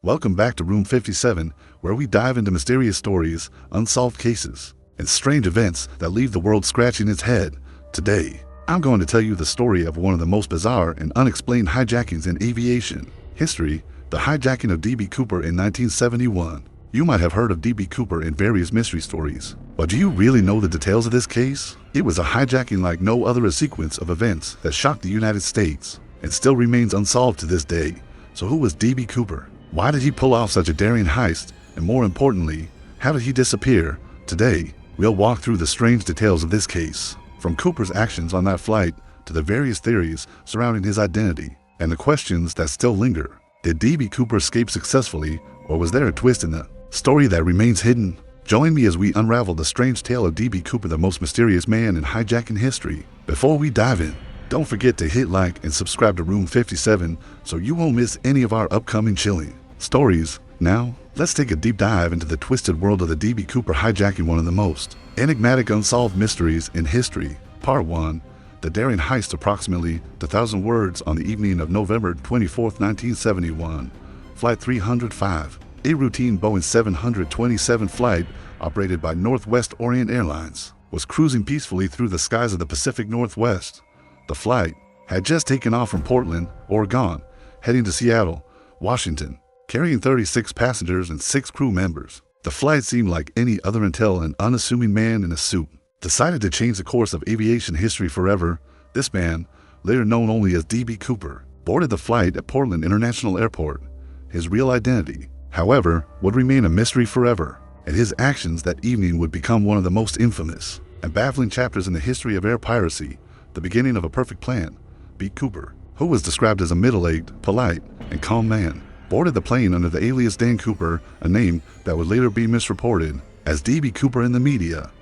Welcome back to Room 57, where we dive into mysterious stories, unsolved cases, and strange events that leave the world scratching its head. Today, I'm going to tell you the story of one of the most bizarre and unexplained hijackings in aviation history, the hijacking of D.B. Cooper in 1971. You might have heard of D.B. Cooper in various mystery stories, but do you really know the details of this case? It was a hijacking like no other sequence of events that shocked the United States and still remains unsolved to this day. So who was D.B. Cooper? Why did he pull off such a daring heist? And more importantly, how did he disappear? Today, we'll walk through the strange details of this case, from Cooper's actions on that flight to the various theories surrounding his identity and the questions that still linger. Did D.B. Cooper escape successfully, or was there a twist in the story that remains hidden? Join me as we unravel the strange tale of D.B. Cooper, the most mysterious man in hijacking history. Before we dive in, don't forget to hit like and subscribe to Room 57 so you won't miss any of our upcoming chilling stories. Now, let's take a deep dive into the twisted world of the D.B. Cooper hijacking, one of the most enigmatic unsolved mysteries in history. Part 1. The daring heist. Approximately 2,000 words on the evening of November 24, 1971. Flight 305. A routine Boeing 727 flight operated by Northwest Orient Airlines was cruising peacefully through the skies of the Pacific Northwest. The flight had just taken off from Portland, Oregon, heading to Seattle, Washington, carrying 36 passengers and 6 crew members. The flight seemed like any other until an unassuming man in a suit decided to change the course of aviation history forever. This man, later known only as D.B. Cooper, boarded the flight at Portland International Airport. His real identity, however, would remain a mystery forever, and his actions that evening would become one of the most infamous and baffling chapters in the history of air piracy. The beginning of a perfect plan. B. Cooper, who was described as a middle-aged, polite, and calm man, boarded the plane under the alias Dan Cooper, a name that would later be misreported as D.B. Cooper in the media.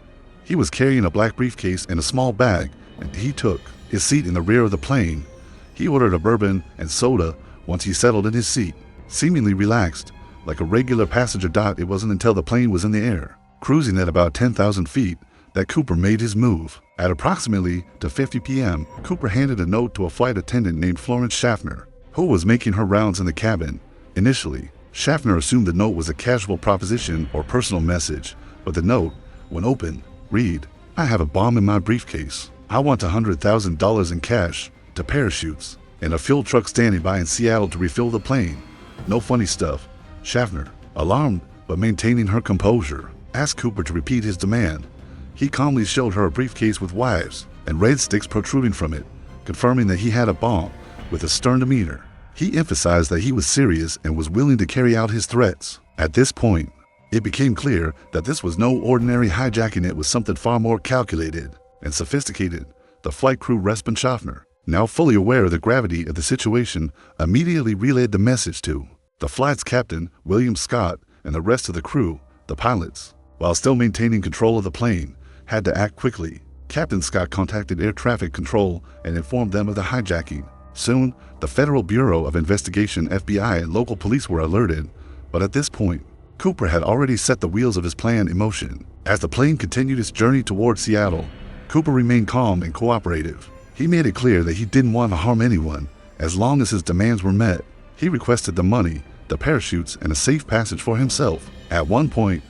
He was carrying a black briefcase and a small bag, and he took his seat in the rear of the plane. He ordered a bourbon and soda once he settled in his seat, seemingly relaxed, like a regular passenger. It wasn't until the plane was in the air, cruising at about 10,000 feet, that Cooper made his move. At approximately 2:50 p.m., Cooper handed a note to a flight attendant named Florence Schaffner, who was making her rounds in the cabin. Initially, Schaffner assumed the note was a casual proposition or personal message, but the note, when opened, read, "I have a bomb in my briefcase. I want $100,000 in cash, to parachutes, and a fuel truck standing by in Seattle to refill the plane." No funny stuff. Schaffner, alarmed but maintaining her composure, asked Cooper to repeat his demand. He calmly showed her a briefcase with wires and red sticks protruding from it, confirming that he had a bomb. With a stern demeanor, he emphasized that he was serious and was willing to carry out his threats. At this point, it became clear that this was no ordinary hijacking. It was something far more calculated and sophisticated. The flight crew, Resp and Schaffner, now fully aware of the gravity of the situation, immediately relayed the message to the flight's captain, William Scott, and the rest of the crew. The pilots, while still maintaining control of the plane, had to act quickly. Captain Scott contacted air traffic control and informed them of the hijacking. Soon, the Federal Bureau of Investigation, FBI, and local police were alerted, but at this point, Cooper had already set the wheels of his plan in motion. As the plane continued its journey toward Seattle, Cooper remained calm and cooperative. He made it clear that he didn't want to harm anyone, as long as his demands were met. He requested the money, the parachutes, and a safe passage for himself. At one point,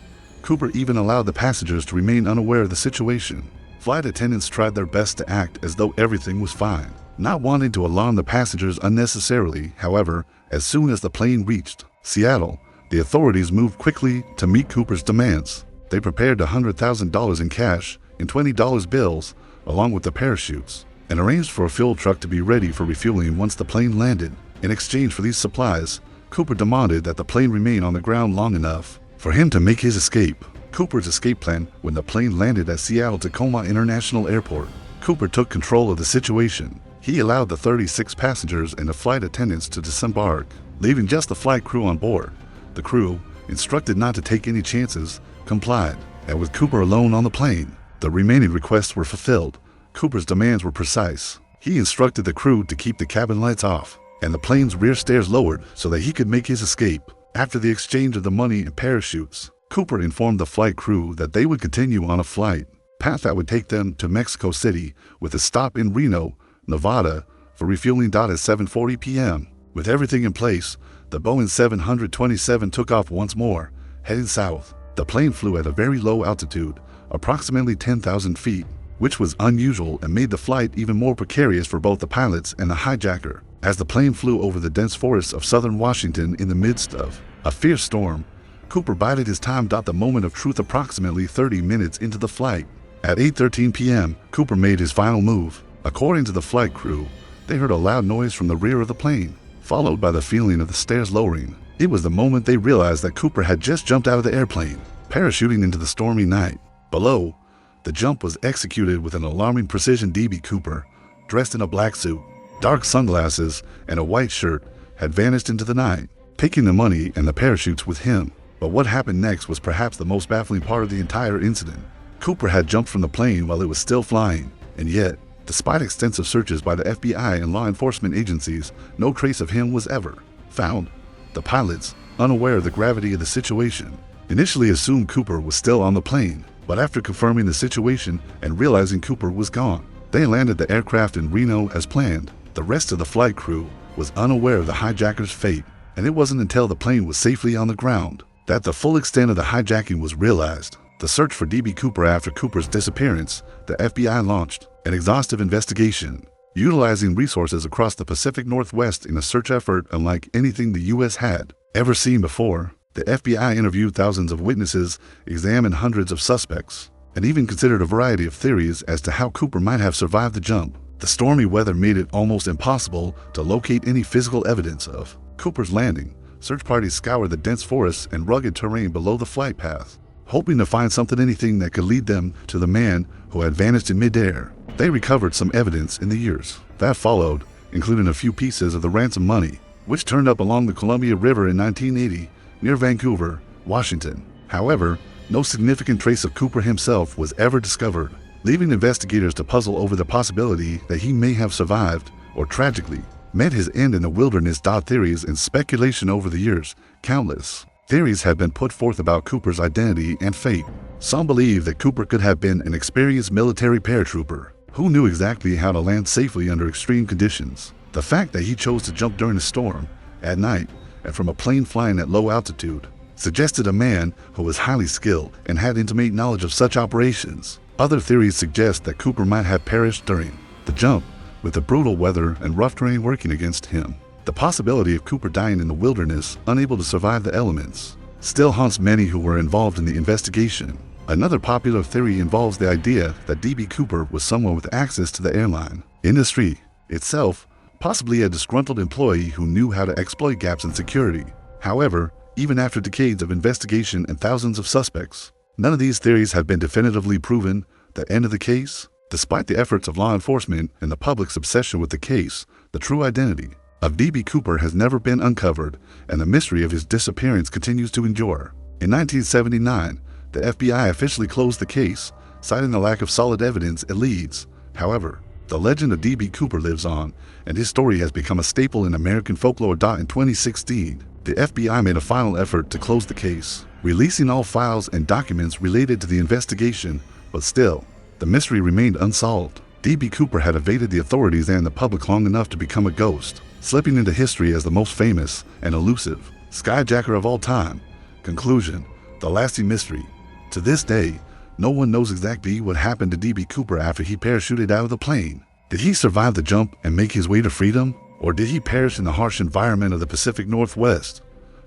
Cooper even allowed the passengers to remain unaware of the situation. Flight attendants tried their best to act as though everything was fine, not wanting to alarm the passengers unnecessarily. However, as soon as the plane reached Seattle, the authorities moved quickly to meet Cooper's demands. They prepared $100,000 in cash and $20 bills, along with the parachutes, and arranged for a fuel truck to be ready for refueling once the plane landed. In exchange for these supplies, Cooper demanded that the plane remain on the ground long enough for him to make his escape. Cooper's escape plan: when the plane landed at Seattle-Tacoma International Airport, Cooper took control of the situation. He allowed the 36 passengers and the flight attendants to disembark, leaving just the flight crew on board. The crew, instructed not to take any chances, complied, and with Cooper alone on the plane, the remaining requests were fulfilled. Cooper's demands were precise. He instructed the crew to keep the cabin lights off and the plane's rear stairs lowered so that he could make his escape. After the exchange of the money and parachutes, Cooper informed the flight crew that they would continue on a flight path that would take them to Mexico City, with a stop in Reno, Nevada, for refueling. At 7:40 p.m., With everything in place, the Boeing 727 took off once more, heading south. The plane flew at a very low altitude, approximately 10,000 feet, which was unusual and made the flight even more precarious for both the pilots and the hijacker. As the plane flew over the dense forests of southern Washington in the midst of a fierce storm, Cooper bided his time. The moment of truth approximately 30 minutes into the flight. At 8:13 p.m., Cooper made his final move. According to the flight crew, they heard a loud noise from the rear of the plane, followed by the feeling of the stairs lowering. It was the moment they realized that Cooper had just jumped out of the airplane, parachuting into the stormy night. Below, the jump was executed with an alarming precision. DB Cooper, dressed in a black suit, dark sunglasses, and a white shirt, had vanished into the night, taking the money and the parachutes with him. But what happened next was perhaps the most baffling part of the entire incident. Cooper had jumped from the plane while it was still flying, and yet, despite extensive searches by the FBI and law enforcement agencies, no trace of him was ever found. The pilots, unaware of the gravity of the situation, initially assumed Cooper was still on the plane, but after confirming the situation and realizing Cooper was gone, they landed the aircraft in Reno as planned. The rest of the flight crew was unaware of the hijacker's fate, and it wasn't until the plane was safely on the ground that the full extent of the hijacking was realized. The search for DB Cooper. After Cooper's disappearance, the FBI launched an exhaustive investigation, utilizing resources across the Pacific Northwest in a search effort unlike anything the U.S. had ever seen before. The FBI interviewed thousands of witnesses, examined hundreds of suspects, and even considered a variety of theories as to how Cooper might have survived the jump. The stormy weather made it almost impossible to locate any physical evidence of Cooper's landing. Search parties scoured the dense forests and rugged terrain below the flight path, hoping to find anything that could lead them to the man who had vanished in midair. They recovered some evidence in the years that followed, including a few pieces of the ransom money, which turned up along the Columbia River in 1980 near Vancouver, Washington. However, no significant trace of Cooper himself was ever discovered, leaving investigators to puzzle over the possibility that he may have survived or tragically met his end in the wilderness. Theories and speculation. Over the years, countless theories have been put forth about Cooper's identity and fate. Some believe that Cooper could have been an experienced military paratrooper who knew exactly how to land safely under extreme conditions. The fact that he chose to jump during a storm, at night, and from a plane flying at low altitude suggested a man who was highly skilled and had intimate knowledge of such operations. Other theories suggest that Cooper might have perished during the jump, with the brutal weather and rough terrain working against him. The possibility of Cooper dying in the wilderness, unable to survive the elements, still haunts many who were involved in the investigation. Another popular theory involves the idea that DB Cooper was someone with access to the airline industry itself, possibly a disgruntled employee who knew how to exploit gaps in security. However, even after decades of investigation and thousands of suspects, none of these theories have been definitively proven. The end of the case, despite the efforts of law enforcement and the public's obsession with the case, the true identity of DB Cooper has never been uncovered, and the mystery of his disappearance continues to endure. In 1979, the FBI officially closed the case, citing the lack of solid evidence it leads. However, the legend of DB Cooper lives on, and his story has become a staple in American folklore. In 2016, the FBI made a final effort to close the case, releasing all files and documents related to the investigation, but still, the mystery remained unsolved. DB Cooper had evaded the authorities and the public long enough to become a ghost, slipping into history as the most famous and elusive skyjacker of all time. Conclusion: the lasting mystery. To this day, no one knows exactly what happened to DB Cooper after he parachuted out of the plane. Did he survive the jump and make his way to freedom? Or did he perish in the harsh environment of the Pacific Northwest?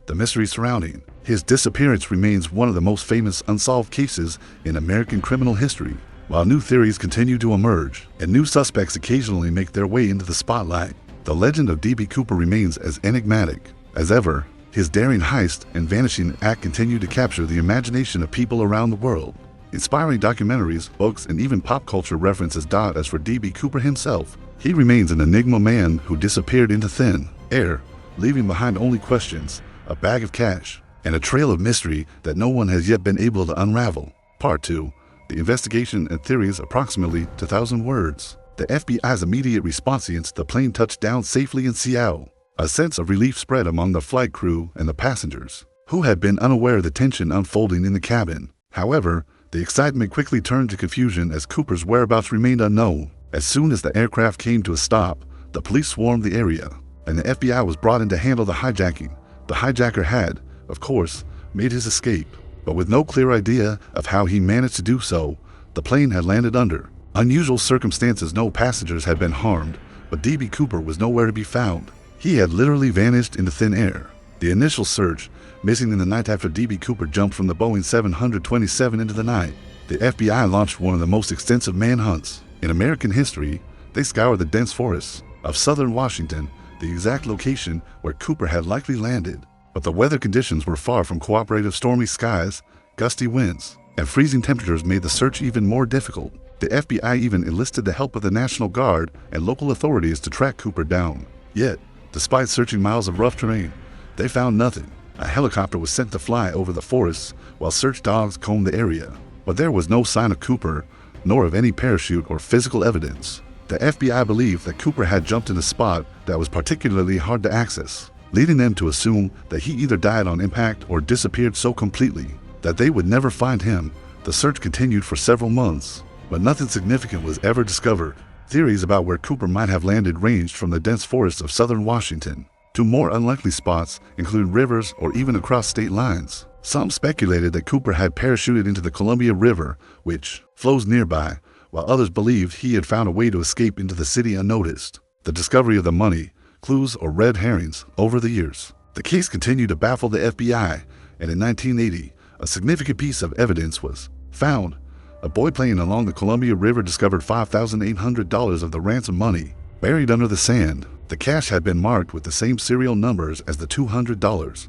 The mystery surrounding his disappearance remains one of the most famous unsolved cases in American criminal history. While new theories continue to emerge and new suspects occasionally make their way into the spotlight, the legend of DB Cooper remains as enigmatic as ever. His daring heist and vanishing act continue to capture the imagination of people around the world. Inspiring documentaries, books, and even pop culture references. As for DB Cooper himself, he remains an enigma man who disappeared into thin air, leaving behind only questions, a bag of cash, and a trail of mystery that no one has yet been able to unravel. Part 2. The investigation and theories. Approximately 2,000 words. The FBI's immediate response since the plane touched down safely in Seattle. A sense of relief spread among the flight crew and the passengers, who had been unaware of the tension unfolding in the cabin. However, the excitement quickly turned to confusion as Cooper's whereabouts remained unknown. As soon as the aircraft came to a stop, the police swarmed the area, and the FBI was brought in to handle the hijacking. The hijacker had, of course, made his escape, but with no clear idea of how he managed to do so. The plane had landed under unusual circumstances. No passengers had been harmed, but D.B. Cooper was nowhere to be found. He had literally vanished into thin air. The initial search, missing in the night after D.B. Cooper jumped from the Boeing 727 into the night. The FBI launched one of the most extensive manhunts in American history. They scoured the dense forests of southern Washington, the exact location where Cooper had likely landed. But the weather conditions were far from cooperative. Stormy skies, gusty winds, and freezing temperatures made the search even more difficult. The FBI even enlisted the help of the National Guard and local authorities to track Cooper down. Yet, despite searching miles of rough terrain, they found nothing. A helicopter was sent to fly over the forests while search dogs combed the area. But there was no sign of Cooper, nor of any parachute or physical evidence. The FBI believed that Cooper had jumped in a spot that was particularly hard to access, leading them to assume that he either died on impact or disappeared so completely that they would never find him. The search continued for several months, but nothing significant was ever discovered. Theories about where Cooper might have landed ranged from the dense forests of southern Washington to more unlikely spots, including rivers or even across state lines. Some speculated that Cooper had parachuted into the Columbia River, which flows nearby, while others believed he had found a way to escape into the city unnoticed. The discovery of the money, clues, or red herrings over the years. The case continued to baffle the FBI, and in 1980, a significant piece of evidence was found. A boy playing along the Columbia River discovered $5,800 of the ransom money buried under the sand. The cash had been marked with the same serial numbers as the $200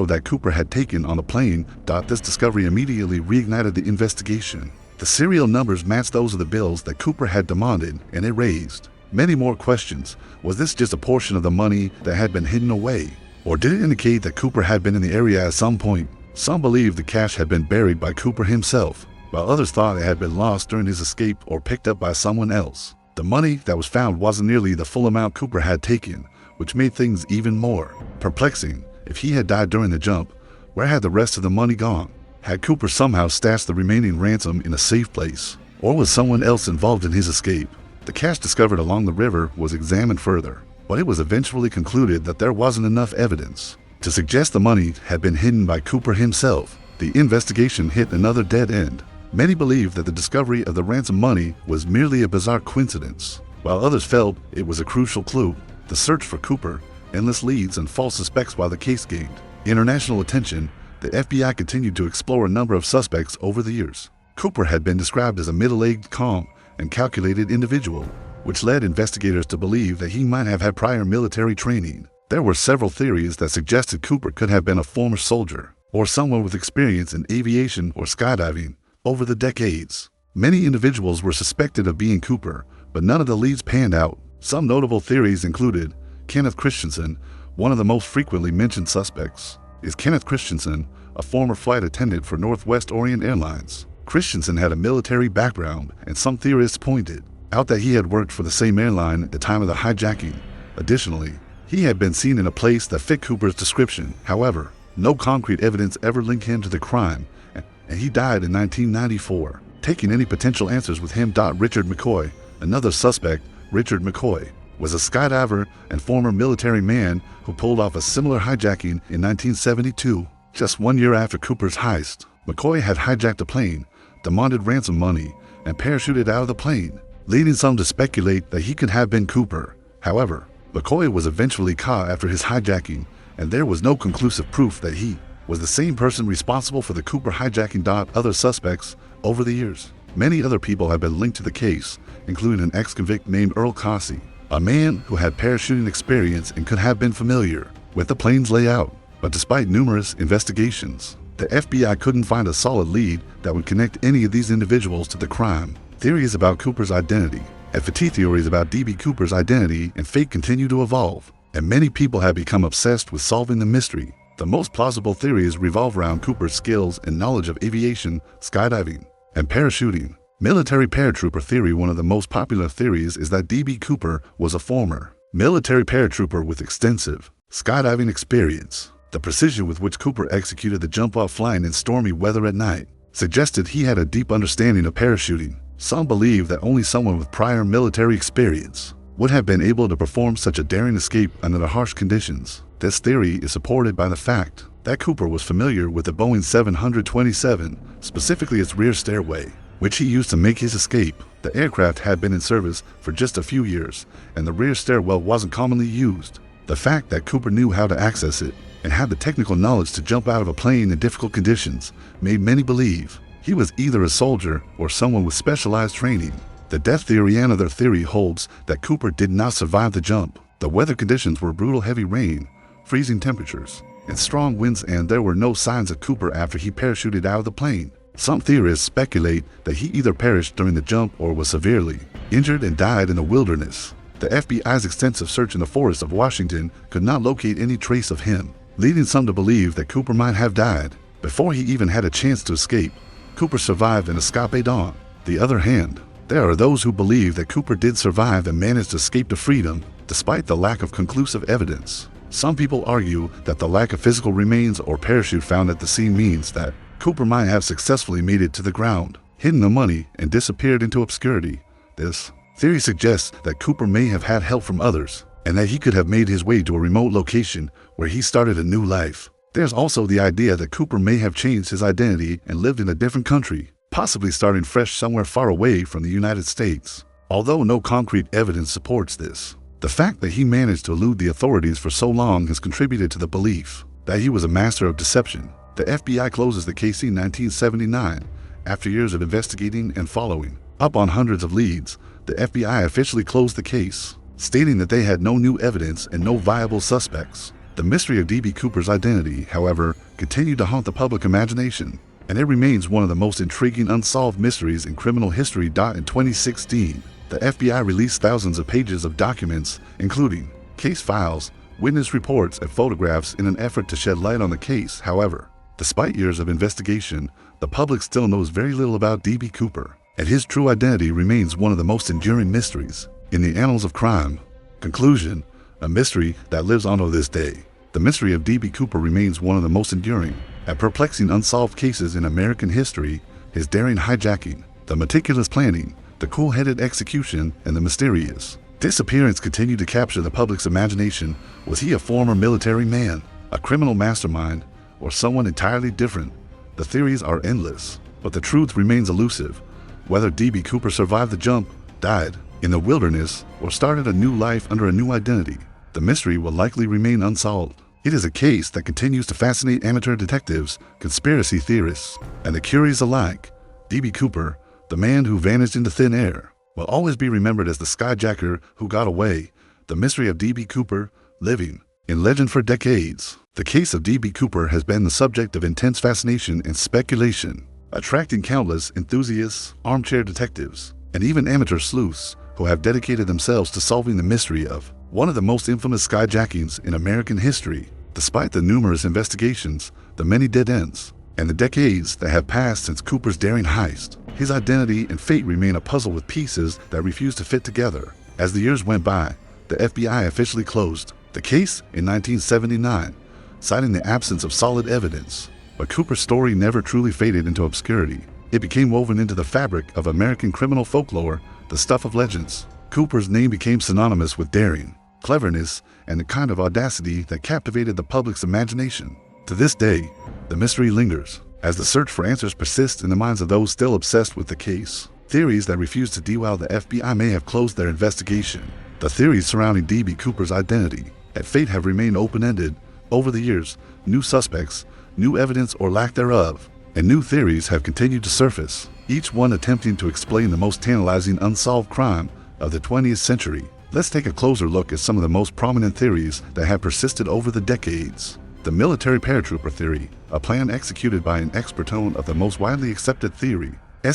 that Cooper had taken on the plane. This discovery immediately reignited the investigation. The serial numbers matched those of the bills that Cooper had demanded, and it raised many more questions. Was this just a portion of the money that had been hidden away? Or did it indicate that Cooper had been in the area at some point? Some believed the cash had been buried by Cooper himself, while others thought it had been lost during his escape or picked up by someone else. The money that was found wasn't nearly the full amount Cooper had taken, which made things even more perplexing. If he had died during the jump, where had the rest of the money gone? Had Cooper somehow stashed the remaining ransom in a safe place? Or was someone else involved in his escape? The cash discovered along the river was examined further, but it was eventually concluded that there wasn't enough evidence to suggest the money had been hidden by Cooper himself. The investigation hit another dead end. Many believed that the discovery of the ransom money was merely a bizarre coincidence, while others felt it was a crucial clue. The search for Cooper, endless leads and false suspects. While the case gained international attention, the FBI continued to explore a number of suspects over the years. Cooper had been described as a middle-aged, calm, and calculated individual, which led investigators to believe that he might have had prior military training. There were several theories that suggested Cooper could have been a former soldier or someone with experience in aviation or skydiving. Over the decades, many individuals were suspected of being Cooper, but none of the leads panned out. Some notable theories included Kenneth Christensen. One of the most frequently mentioned suspects is Kenneth Christensen, a former flight attendant for Northwest Orient Airlines. Christensen had a military background, and some theorists pointed out that he had worked for the same airline at the time of the hijacking. Additionally, he had been seen in a place that fit Cooper's description. However, no concrete evidence ever linked him to the crime, and he died in 1994, taking any potential answers with him. Richard McCoy, another suspect. Richard McCoy was a skydiver and former military man who pulled off a similar hijacking in 1972. Just 1 year after Cooper's heist, McCoy had hijacked a plane, demanded ransom money, and parachuted out of the plane, leading some to speculate that he could have been Cooper. However, McCoy was eventually caught after his hijacking, and there was no conclusive proof that he was the same person responsible for the Cooper hijacking. Other suspects. Over the years, many other people have been linked to the case, including an ex-convict named Earl Cossey, a man who had parachuting experience and could have been familiar with the plane's layout. But despite numerous investigations, the FBI couldn't find a solid lead that would connect any of these individuals to the crime. Theories about Cooper's identity and fatigue theories about D.B. Cooper's identity and fate continue to evolve, and many people have become obsessed with solving the mystery. The most plausible theories revolve around Cooper's skills and knowledge of aviation, skydiving, and parachuting. Military paratrooper theory. One of the most popular theories is that D.B. Cooper was a former military paratrooper with extensive skydiving experience. The precision with which Cooper executed the jump while flying in stormy weather at night suggested he had a deep understanding of parachuting. Some believe that only someone with prior military experience would have been able to perform such a daring escape under the harsh conditions. This theory is supported by the fact that Cooper was familiar with the Boeing 727, specifically its rear stairway, which he used to make his escape. The aircraft had been in service for just a few years, and the rear stairwell wasn't commonly used. The fact that Cooper knew how to access it and had the technical knowledge to jump out of a plane in difficult conditions made many believe he was either a soldier or someone with specialized training. The death theory and other theory holds that Cooper did not survive the jump. The weather conditions were brutal heavy rain, freezing temperatures, and strong winds, and there were no signs of Cooper after he parachuted out of the plane. Some theorists speculate that he either perished during the jump or was severely injured and died in the wilderness. The FBI's extensive search in the forests of Washington could not locate any trace of him, leading some to believe that Cooper might have died before he even had a chance to escape. Cooper survived and escaped on the other hand, there are those who believe that Cooper did survive and managed to escape to freedom despite the lack of conclusive evidence. Some people argue that the lack of physical remains or parachute found at the scene means that Cooper might have successfully made it to the ground, hidden the money, and disappeared into obscurity. This theory suggests that Cooper may have had help from others, and that he could have made his way to a remote location where he started a new life. There's also the idea that Cooper may have changed his identity and lived in a different country, possibly starting fresh somewhere far away from the United States. Although no concrete evidence supports this, the fact that he managed to elude the authorities for so long has contributed to the belief that he was a master of deception. The FBI closes the case in 1979 after years of investigating and following up on hundreds of leads. The FBI officially closed the case, stating that they had no new evidence and no viable suspects. The mystery of D.B. Cooper's identity, however, continued to haunt the public imagination, and it remains one of the most intriguing unsolved mysteries in criminal history. In 2016, the FBI released thousands of pages of documents, including case files, witness reports, and photographs in an effort to shed light on the case. However, despite years of investigation, the public still knows very little about D.B. Cooper, and his true identity remains one of the most enduring mysteries in the annals of crime. Conclusion: a mystery that lives on to this day. The mystery of D.B. Cooper remains one of the most enduring and perplexing unsolved cases in American history. His daring hijacking, the meticulous planning, the cool-headed execution, and the mysterious disappearance continue to capture the public's imagination. Was he a former military man, a criminal mastermind, or someone entirely different? The theories are endless, but the truth remains elusive. Whether D.B. Cooper survived the jump, died in the wilderness, or started a new life under a new identity, the mystery will likely remain unsolved. It is a case that continues to fascinate amateur detectives, conspiracy theorists, and the curious alike. D.B. Cooper, the man who vanished into thin air, will always be remembered as the skyjacker who got away. The mystery of D.B. Cooper, living in legend for decades. The case of D.B. Cooper has been the subject of intense fascination and speculation, attracting countless enthusiasts, armchair detectives, and even amateur sleuths who have dedicated themselves to solving the mystery of one of the most infamous skyjackings in American history. Despite the numerous investigations, the many dead ends, and the decades that have passed since Cooper's daring heist, his identity and fate remain a puzzle with pieces that refuse to fit together. As the years went by, the FBI officially closed the case in 1979, citing the absence of solid evidence. But Cooper's story never truly faded into obscurity. It became woven into the fabric of American criminal folklore, the stuff of legends. Cooper's name became synonymous with daring, cleverness, and the kind of audacity that captivated the public's imagination. To this day, the mystery lingers, as the search for answers persists in the minds of those still obsessed with the case. Theories that refuse to derail the FBI may have closed their investigation. The theories surrounding D.B. Cooper's identity and fate have remained open-ended. Over the years, new suspects, new evidence or lack thereof, and new theories have continued to surface, each one attempting to explain the most tantalizing unsolved crime of the 20th century. Let's take a closer look at some of the most prominent theories that have persisted over the decades. The military paratrooper theory, a plan executed by an expert tone of the most widely accepted theory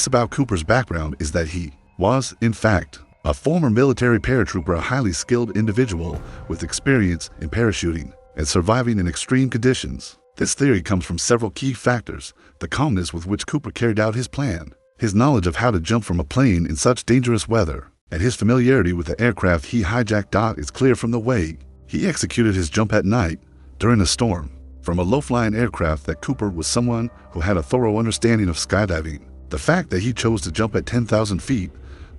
about Cooper's background is that he was, in fact, a former military paratrooper, a highly skilled individual with experience in parachuting and surviving in extreme conditions. This theory comes from several key factors: the calmness with which Cooper carried out his plan, his knowledge of how to jump from a plane in such dangerous weather, and his familiarity with the aircraft he hijacked. It's clear from the way he executed his jump at night during a storm from a low-flying aircraft that Cooper was someone who had a thorough understanding of skydiving. The fact that he chose to jump at 10,000 feet,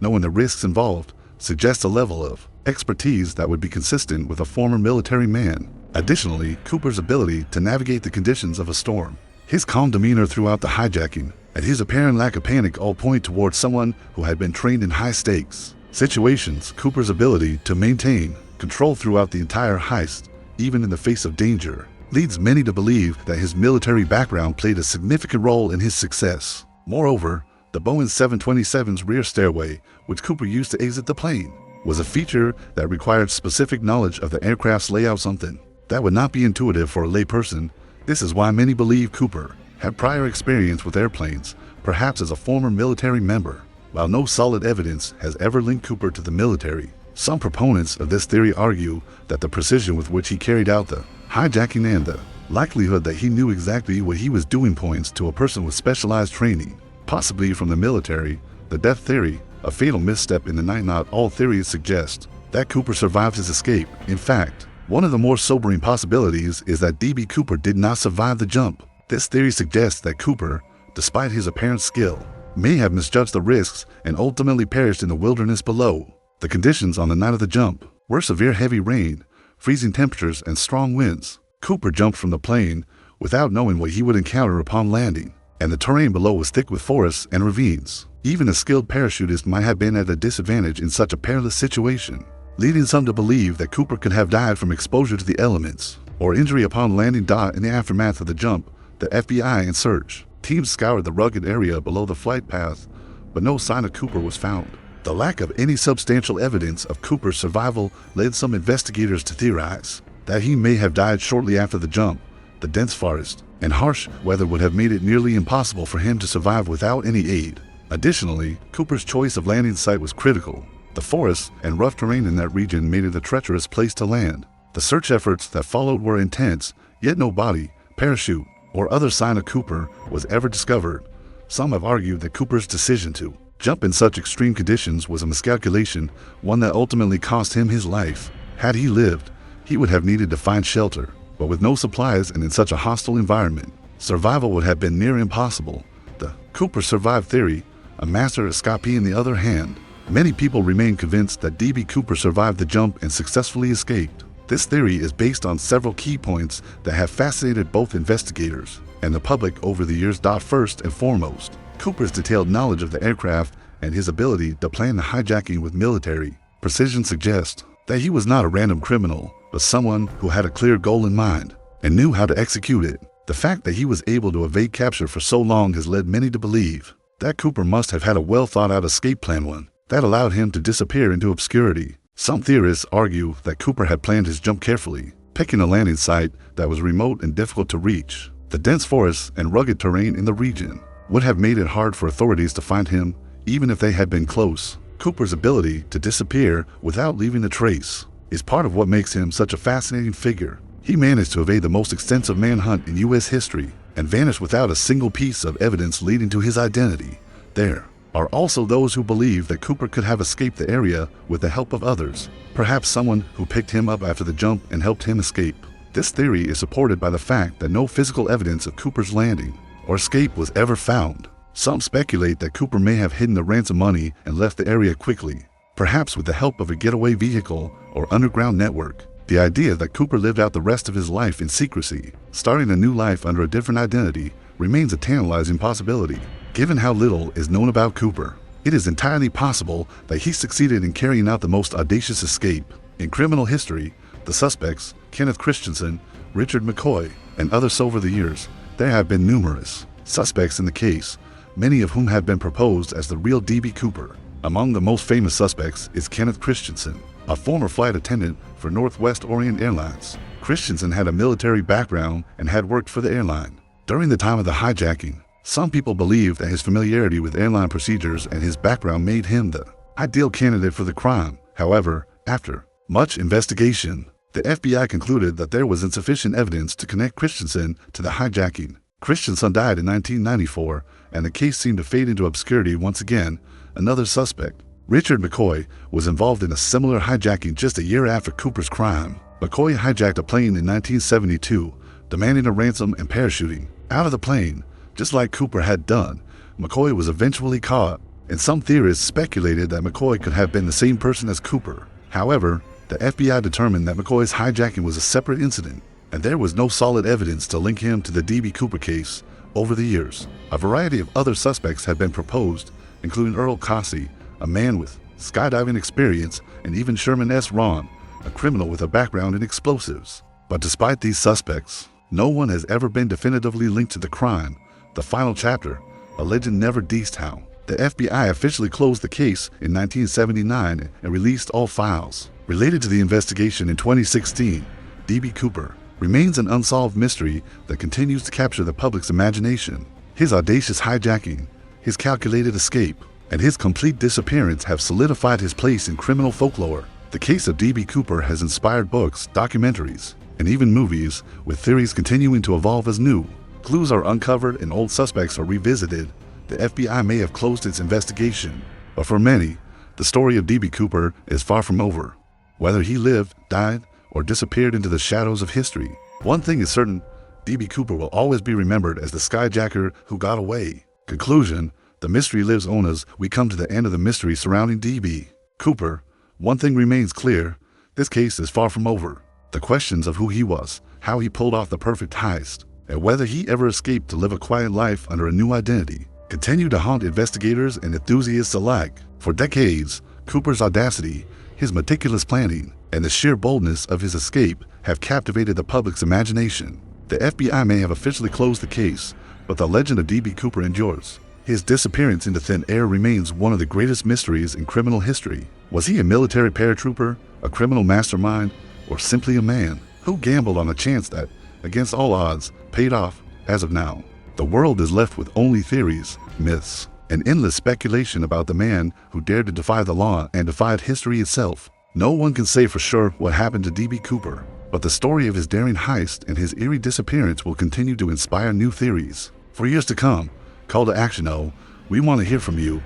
knowing the risks involved, suggests a level of expertise that would be consistent with a former military man. Additionally, Cooper's ability to navigate the conditions of a storm, his calm demeanor throughout the hijacking, and his apparent lack of panic all point towards someone who had been trained in high-stakes situations. Cooper's ability to maintain control throughout the entire heist, even in the face of danger, leads many to believe that his military background played a significant role in his success. Moreover, the Boeing 727's rear stairway, which Cooper used to exit the plane, was a feature that required specific knowledge of the aircraft's layout, something that would not be intuitive for a layperson. This is why many believe Cooper had prior experience with airplanes, perhaps as a former military member. While no solid evidence has ever linked Cooper to the military, some proponents of this theory argue that the precision with which he carried out the hijacking and the likelihood that he knew exactly what he was doing points to a person with specialized training, possibly from the military. The death theory, a fatal misstep in the night. Not all theories suggest that Cooper survived his escape. In fact, one of the more sobering possibilities is that D.B. Cooper did not survive the jump. This theory suggests that Cooper, despite his apparent skill, may have misjudged the risks and ultimately perished in the wilderness below. The conditions on the night of the jump were severe heavy rain, freezing temperatures, and strong winds. Cooper jumped from the plane without knowing what he would encounter upon landing, and the terrain below was thick with forests and ravines. Even a skilled parachutist might have been at a disadvantage in such a perilous situation, leading some to believe that Cooper could have died from exposure to the elements or injury upon landing. In the aftermath of the jump, the FBI and search teams scoured the rugged area below the flight path, but no sign of Cooper was found. The lack of any substantial evidence of Cooper's survival led some investigators to theorize that he may have died shortly after the jump. The dense forest and harsh weather would have made it nearly impossible for him to survive without any aid. Additionally, Cooper's choice of landing site was critical. The forests and rough terrain in that region made it a treacherous place to land. The search efforts that followed were intense, yet no body, parachute, or other sign of Cooper was ever discovered. Some have argued that Cooper's decision to jump in such extreme conditions was a miscalculation, one that ultimately cost him his life. Had he lived, he would have needed to find shelter, but with no supplies and in such a hostile environment, survival would have been near impossible. The Cooper survived theory, a master escapee. On the other hand, many people remain convinced that D.B. Cooper survived the jump and successfully escaped. This theory is based on several key points that have fascinated both investigators and the public over the years. First and foremost, Cooper's detailed knowledge of the aircraft and his ability to plan the hijacking with military precision suggest that he was not a random criminal, but someone who had a clear goal in mind and knew how to execute it. The fact that he was able to evade capture for so long has led many to believe that Cooper must have had a well-thought-out escape plan, one that allowed him to disappear into obscurity. Some theorists argue that Cooper had planned his jump carefully, picking a landing site that was remote and difficult to reach. The dense forests and rugged terrain in the region would have made it hard for authorities to find him, even if they had been close. Cooper's ability to disappear without leaving a trace is part of what makes him such a fascinating figure. He managed to evade the most extensive manhunt in U.S. history and vanish without a single piece of evidence leading to his identity. There are also those who believe that Cooper could have escaped the area with the help of others, perhaps someone who picked him up after the jump and helped him escape. This theory is supported by the fact that no physical evidence of Cooper's landing or escape was ever found. Some speculate that Cooper may have hidden the ransom money and left the area quickly, perhaps with the help of a getaway vehicle or underground network. The idea that Cooper lived out the rest of his life in secrecy, starting a new life under a different identity, remains a tantalizing possibility. Given how little is known about Cooper, it is entirely possible that he succeeded in carrying out the most audacious escape in criminal history. The suspects, Kenneth Christensen, Richard McCoy, and others. Over the years, there have been numerous suspects in the case, many of whom have been proposed as the real D.B. Cooper. Among the most famous suspects is Kenneth Christensen, a former flight attendant for Northwest Orient Airlines. Christensen had a military background and had worked for the airline. During the time of the hijacking, some people believe that his familiarity with airline procedures and his background made him the ideal candidate for the crime. However, after much investigation, the FBI concluded that there was insufficient evidence to connect Christensen to the hijacking. Christensen died in 1994, and the case seemed to fade into obscurity once again. Another suspect, Richard McCoy, was involved in a similar hijacking just a year after Cooper's crime. McCoy hijacked a plane in 1972, demanding a ransom and parachuting out of the plane. Just like Cooper had done, McCoy was eventually caught, and some theorists speculated that McCoy could have been the same person as Cooper. However, the FBI determined that McCoy's hijacking was a separate incident, and there was no solid evidence to link him to the D.B. Cooper case. Over the years, a variety of other suspects have been proposed, including Earl Cossey, a man with skydiving experience, and even Sherman S. Ron, a criminal with a background in explosives. But despite these suspects, no one has ever been definitively linked to the crime. The final chapter, a legend never ceased. How the FBI officially closed the case in 1979 and released all files related to the investigation in 2016. D.B. Cooper remains an unsolved mystery that continues to capture the public's imagination. His audacious hijacking, his calculated escape, and his complete disappearance have solidified his place in criminal folklore. The case of D.B. Cooper has inspired books, documentaries, and even movies, with theories continuing to evolve as new clues are uncovered and old suspects are revisited. The FBI may have closed its investigation, but for many, the story of D.B. Cooper is far from over. Whether he lived, died, or disappeared into the shadows of history, one thing is certain: D.B. Cooper will always be remembered as the skyjacker who got away. Conclusion: the mystery lives on as we come to the end of the mystery surrounding D.B. Cooper. One thing remains clear: this case is far from over. The questions of who he was, how he pulled off the perfect heist, and whether he ever escaped to live a quiet life under a new identity continue to haunt investigators and enthusiasts alike. For decades, Cooper's audacity, his meticulous planning, and the sheer boldness of his escape have captivated the public's imagination. The FBI may have officially closed the case, but the legend of D.B. Cooper endures. His disappearance into thin air remains one of the greatest mysteries in criminal history. Was he a military paratrooper, a criminal mastermind, or simply a man who gambled on a chance that, against all odds, paid off? As of now, the world is left with only theories, myths, and endless speculation about the man who dared to defy the law and defied history itself. No one can say for sure what happened to D.B. Cooper, but the story of his daring heist and his eerie disappearance will continue to inspire new theories for years to come. Call to action, we want to hear from you.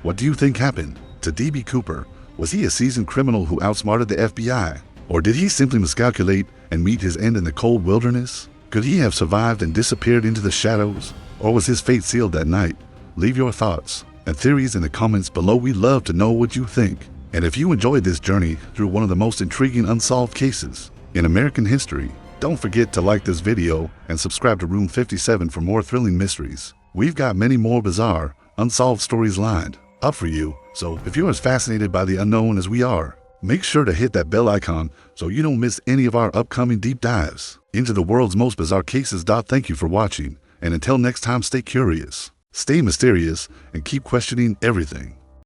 What do you think happened to D.B. Cooper? Was he a seasoned criminal who outsmarted the FBI? Or did he simply miscalculate and meet his end in the cold wilderness? Could he have survived and disappeared into the shadows? Or was his fate sealed that night? Leave your thoughts and theories in the comments below. We'd love to know what you think. And if you enjoyed this journey through one of the most intriguing unsolved cases in American history, don't forget to like this video and subscribe to Room 57 for more thrilling mysteries. We've got many more bizarre, unsolved stories lined up for you, so if you're as fascinated by the unknown as we are, make sure to hit that bell icon so you don't miss any of our upcoming deep dives into the world's most bizarre cases. Thank you for watching, and until next time, stay curious, stay mysterious, and keep questioning everything.